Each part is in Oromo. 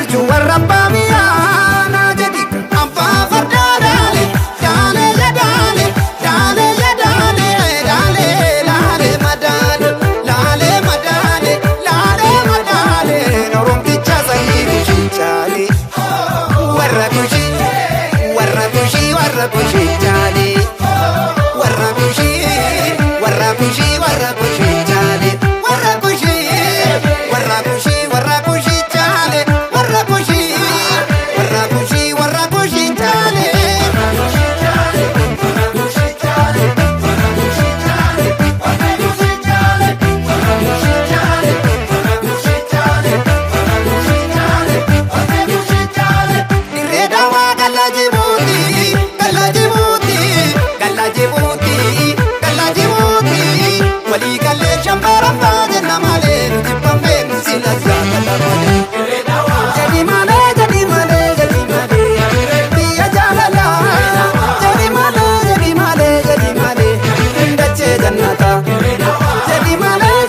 Arju warra baadiyyaa jadi abbaa fardaa daale daale daale daale daale daale laale madaale laale madaale laale madaale Oromticha sanyii kushii chaale warra kushii chaale warra kushii chaale warra kushii chaale warra kushii chaale Dirree dawaa galla Jibuuti walii gallee shambaran baajana malee nuti bambeen silas gaafata malee jadi malee biyya jaalalaa jadi malee dachee jannata jadi malee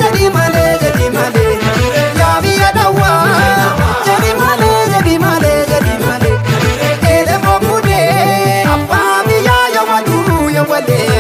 yaa biyya dhawwaa jadi malee eele bobbudee abbaa biyyaa yoo waduu yoo walee